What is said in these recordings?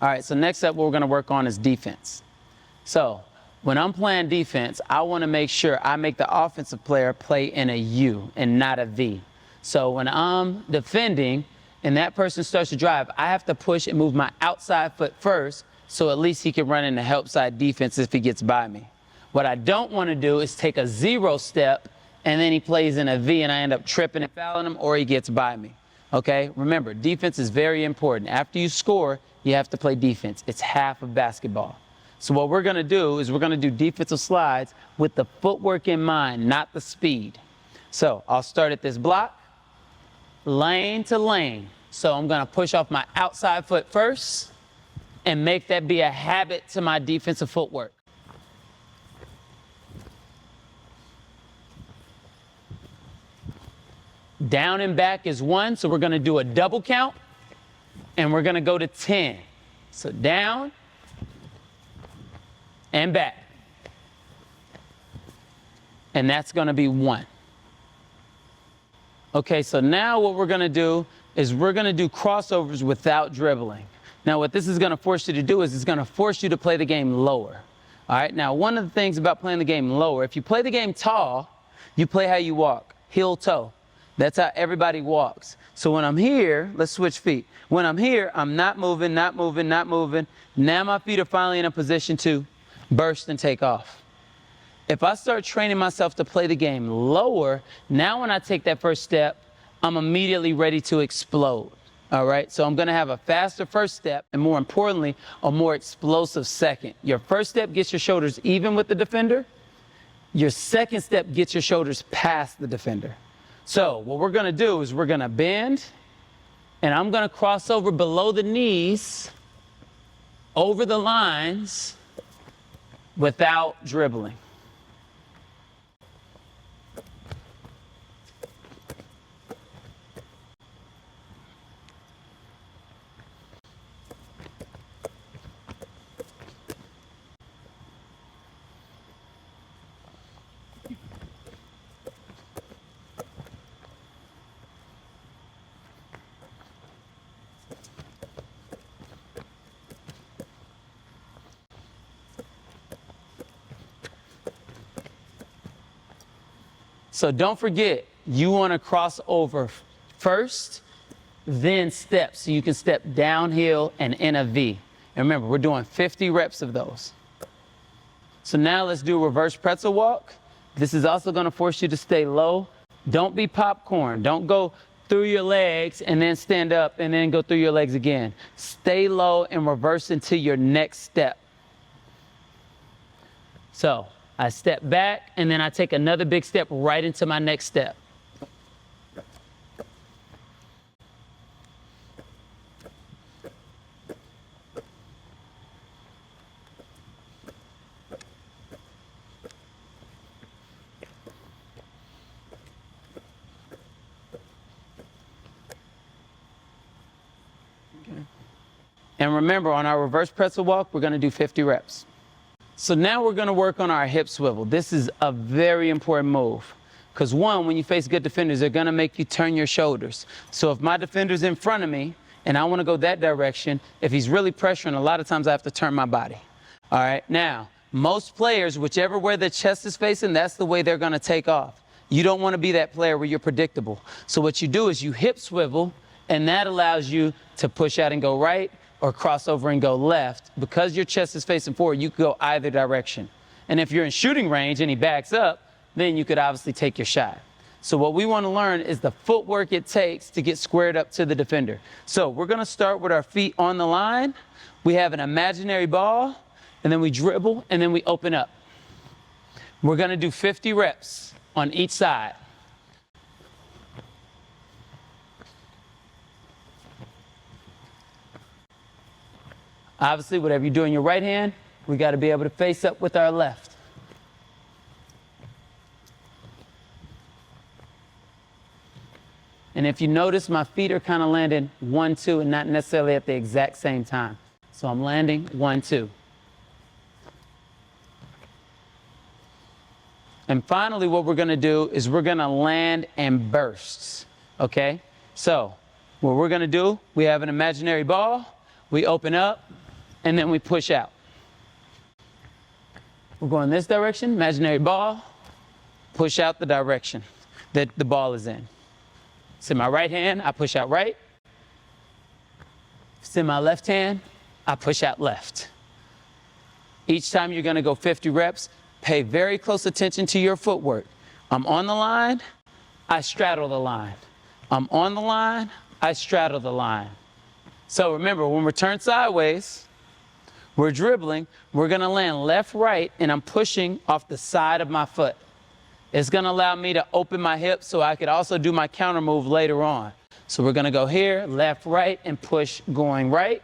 All right, so next up what we're going to work on is defense. So when I'm playing defense, I want to make sure I make the offensive player play in a U and not a V. So when I'm defending and that person starts to drive, I have to push and move my outside foot first so at least he can run in the help side defense if he gets by me. What I don't want to do is take a 0 step and then he plays in a V and I end up tripping and fouling him or he gets by me. Okay, remember, defense is very important. After you score, you have to play defense. It's half of basketball. So what we're going to do is we're going to do defensive slides with the footwork in mind, not the speed. So I'll start at this block, lane to lane. So I'm going to push off my outside foot first and make that be a habit to my defensive footwork. Down and back is 1, so we're going to do a double count, and we're going to go to 10. So down and back. And that's going to be 1. Okay, so now what we're going to do is we're going to do crossovers without dribbling. Now what this is going to force you to do is it's going to force you to play the game lower. All right, now one of the things about playing the game lower, if you play the game tall, you play how you walk, heel toe. That's how everybody walks. So when I'm here, let's switch feet. When I'm here, I'm not moving, not moving, not moving. Now my feet are finally in a position to burst and take off. If I start training myself to play the game lower, now when I take that first step, I'm immediately ready to explode. All right, so I'm going to have a faster first step and more importantly, a more explosive second. Your first step gets your shoulders even with the defender. Your second step gets your shoulders past the defender. So what we're going to do is we're going to bend, and I'm going to cross over below the knees, over the lines, without dribbling. So don't forget, you want to cross over first, then step. So you can step downhill and in a V. And remember, we're doing 50 reps of those. So now let's do a reverse pretzel walk. This is also going to force you to stay low. Don't be popcorn. Don't go through your legs and then stand up and then go through your legs again. Stay low and reverse into your next step. So I step back, and then I take another big step right into my next step. Okay. And remember, on our reverse pretzel walk, we're going to do 50 reps. So now we're going to work on our hip swivel. This is a very important move because, one, when you face good defenders, they're going to make you turn your shoulders. So if my defender's in front of me and I want to go that direction, if he's really pressuring, a lot of times I have to turn my body. All right. Now, most players, whichever way their chest is facing, that's the way they're going to take off. You don't want to be that player where you're predictable. So what you do is you hip swivel, and that allows you to push out and go right, or cross over and go left. Because your chest is facing forward, you could go either direction. And if you're in shooting range and he backs up, then you could obviously take your shot. So what we want to learn is the footwork it takes to get squared up to the defender. So we're going to start with our feet on the line. We have an imaginary ball, and then we dribble, and then we open up. We're going to do 50 reps on each side. Obviously, whatever you do in your right hand, we got to be able to face up with our left. And if you notice, my feet are kind of landing 1, 2, and not necessarily at the exact same time. So I'm landing 1, 2. And finally, what we're going to do is we're going to land and burst. Okay? So what we're going to do, we have an imaginary ball. We open up. and then we push out. We're going this direction, imaginary ball, push out the direction that the ball is in. It's in my right hand, I push out right. If it's in my left hand, I push out left. Each time you're gonna go 50 reps, pay very close attention to your footwork. I'm on the line, I straddle the line. I'm on the line, I straddle the line. So remember, when we're turned sideways, we're dribbling, we're gonna land left, right, and I'm pushing off the side of my foot. It's gonna allow me to open my hips so I could also do my counter move later on. So we're gonna go here, left, right, and push going right.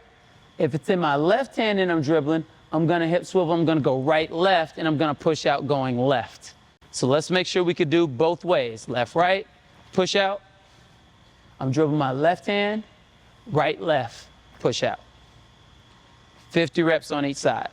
If it's in my left hand and I'm dribbling, I'm gonna hip swivel, I'm gonna go right, left, and I'm gonna push out going left. So let's make sure we could do both ways. Left, right, push out. I'm dribbling my left hand, right, left, push out. 50 reps on each side.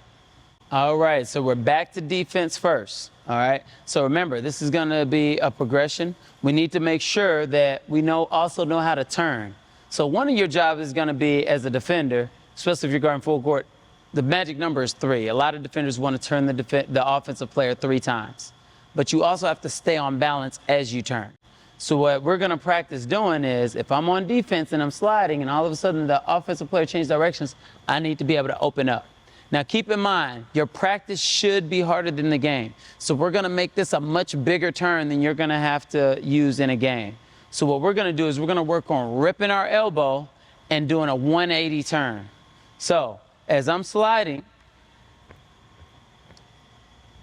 All right, so we're back to defense first. All right, so remember, this is gonna be a progression. We need to make sure that we also know how to turn. So one of your jobs is gonna be, as a defender, especially if you're guarding full court, the magic number is 3. A lot of defenders want to turn the offensive player 3 times. But you also have to stay on balance as you turn. So what we're going to practice doing is, if I'm on defense and I'm sliding and all of a sudden the offensive player changes directions, I need to be able to open up. Now keep in mind, your practice should be harder than the game. So we're going to make this a much bigger turn than you're going to have to use in a game. So what we're going to do is we're going to work on ripping our elbow and doing a 180 turn. So as I'm sliding,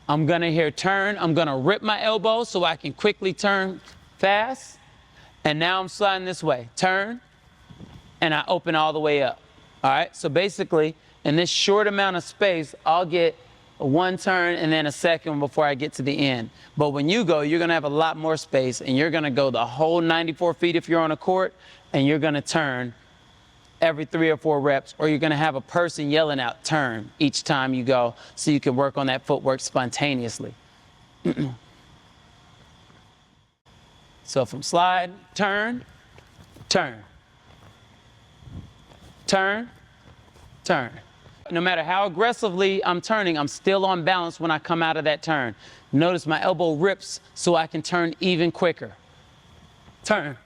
I'm gonna hear turn, I'm gonna rip my elbow so I can quickly turn fast, and now I'm sliding this way, turn, and I open all the way up. All right, so basically, in this short amount of space, I'll get one turn and then a second before I get to the end. But when you go, you're gonna have a lot more space, and you're gonna go the whole 94 feet if you're on a court, and you're gonna turn every 3 or 4 reps, or you're gonna have a person yelling out turn each time you go, so you can work on that footwork spontaneously. So from slide, turn, turn, turn, turn. No matter how aggressively I'm turning, I'm still on balance when I come out of that turn. Notice my elbow rips so I can turn even quicker. Turn,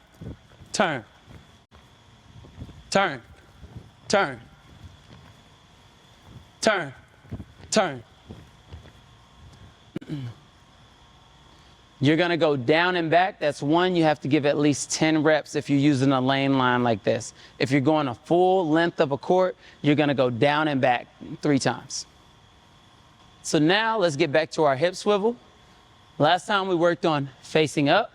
turn, turn, turn, turn, turn. You're gonna go down and back. That's 1. You have to give at least 10 reps if you're using a lane line like this. If you're going a full length of a court, you're gonna go down and back 3 times. So now let's get back to our hip swivel. Last time we worked on facing up.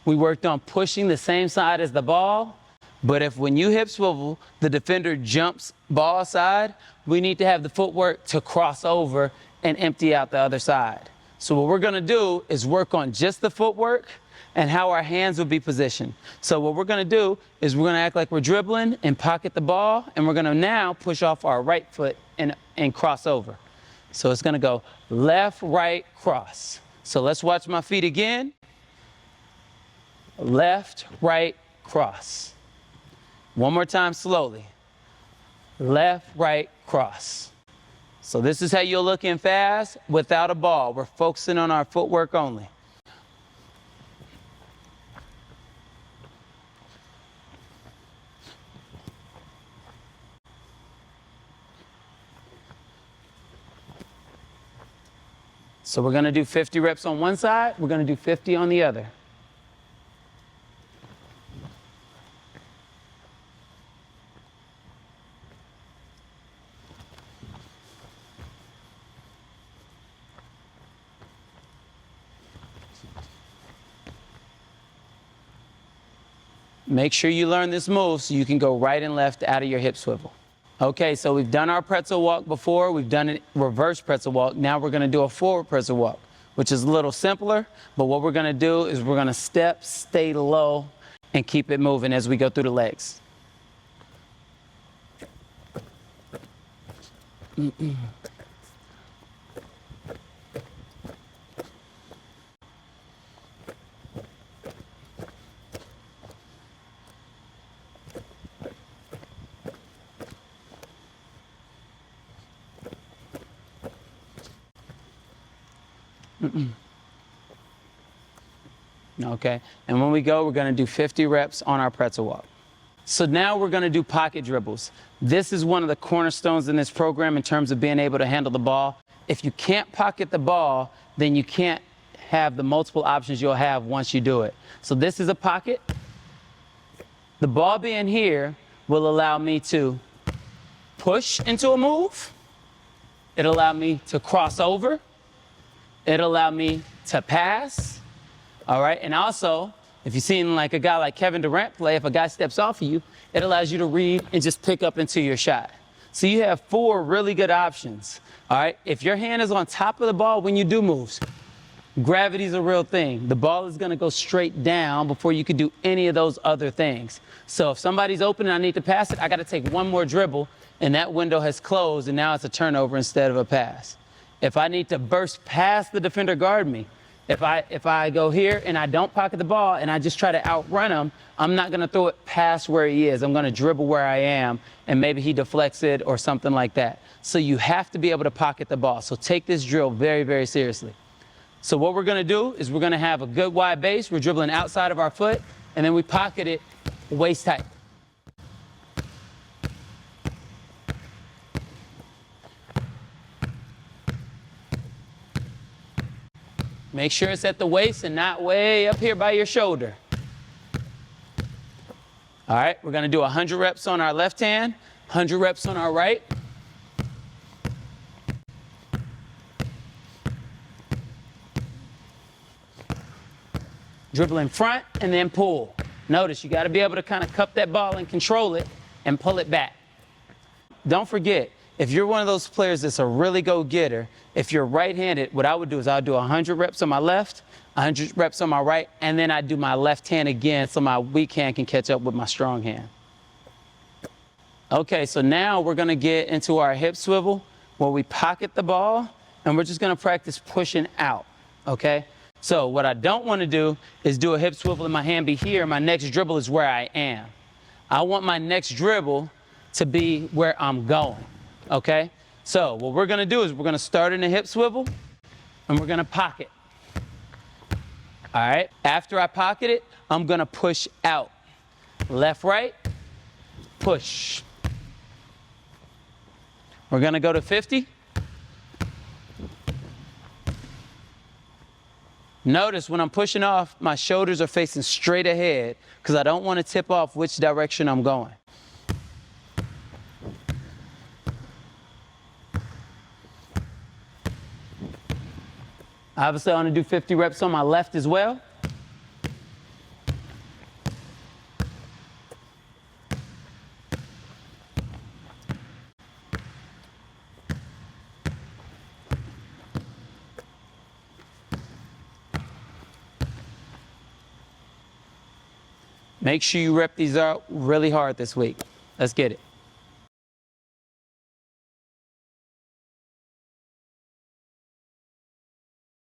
We worked on pushing the same side as the ball. But if when you hip swivel, the defender jumps ball side, we need to have the footwork to cross over and empty out the other side. So what we're gonna do is work on just the footwork and how our hands will be positioned. So what we're gonna do is we're gonna act like we're dribbling and pocket the ball, and we're gonna now push off our right foot and cross over. So it's gonna go left, right, cross. So let's watch my feet again. Left, right, cross. One more time slowly. Left, right, cross. So this is how you'll look in fast without a ball. We're focusing on our footwork only. So we're gonna do 50 reps on one side, we're gonna do 50 on the other. Make sure you learn this move so you can go right and left out of your hip swivel. Okay, so we've done our pretzel walk before. We've done a reverse pretzel walk. Now we're going to do a forward pretzel walk, which is a little simpler. But what we're going to do is we're going to step, stay low, and keep it moving as we go through the legs. Okay, and when we go, we're gonna do 50 reps on our pretzel walk. So now we're gonna do pocket dribbles. This is one of the cornerstones in this program in terms of being able to handle the ball. If you can't pocket the ball, then you can't have the multiple options you'll have once you do it. So this is a pocket. The ball being here will allow me to push into a move. It'll allow me to cross over. It'll allow me to pass. All right, and also, if you've seen like a guy like Kevin Durant play, if a guy steps off of you, it allows you to read and just pick up into your shot. So you have 4 really good options. All right, if your hand is on top of the ball when you do moves, gravity's a real thing. The ball is gonna go straight down before you can do any of those other things. So if somebody's open and I need to pass it, I gotta take one more dribble and that window has closed and now it's a turnover instead of a pass. If I need to burst past the defender guard me, if I go here and I don't pocket the ball and I just try to outrun him, I'm not gonna throw it past where he is. I'm gonna dribble where I am and maybe he deflects it or something like that. So you have to be able to pocket the ball. So take this drill very, very seriously. So what we're gonna do is we're gonna have a good wide base. We're dribbling outside of our foot and then we pocket it waist tight. Make sure it's at the waist and not way up here by your shoulder. All right, we're gonna do 100 reps on our left hand, 100 reps on our right. Dribble in front and then pull. Notice you gotta be able to kind of cup that ball and control it and pull it back. Don't forget, if you're one of those players that's a really go-getter, if you're right-handed, what I would do is I would do 100 reps on my left, 100 reps on my right, and then I do my left hand again so my weak hand can catch up with my strong hand. Okay, so now we're gonna get into our hip swivel where we pocket the ball and we're just gonna practice pushing out, okay? So what I don't wanna do is do a hip swivel and my hand be here, my next dribble is where I am. I want my next dribble to be where I'm going, okay? So what we're gonna do is we're gonna start in a hip swivel and we're gonna pocket. All right, after I pocket it, I'm gonna push out. Left, right, push. We're gonna go to 50. Notice when I'm pushing off, my shoulders are facing straight ahead because I don't want to tip off which direction I'm going. Obviously, I want to do 50 reps on my left as well. Make sure you rep these out really hard this week. Let's get it.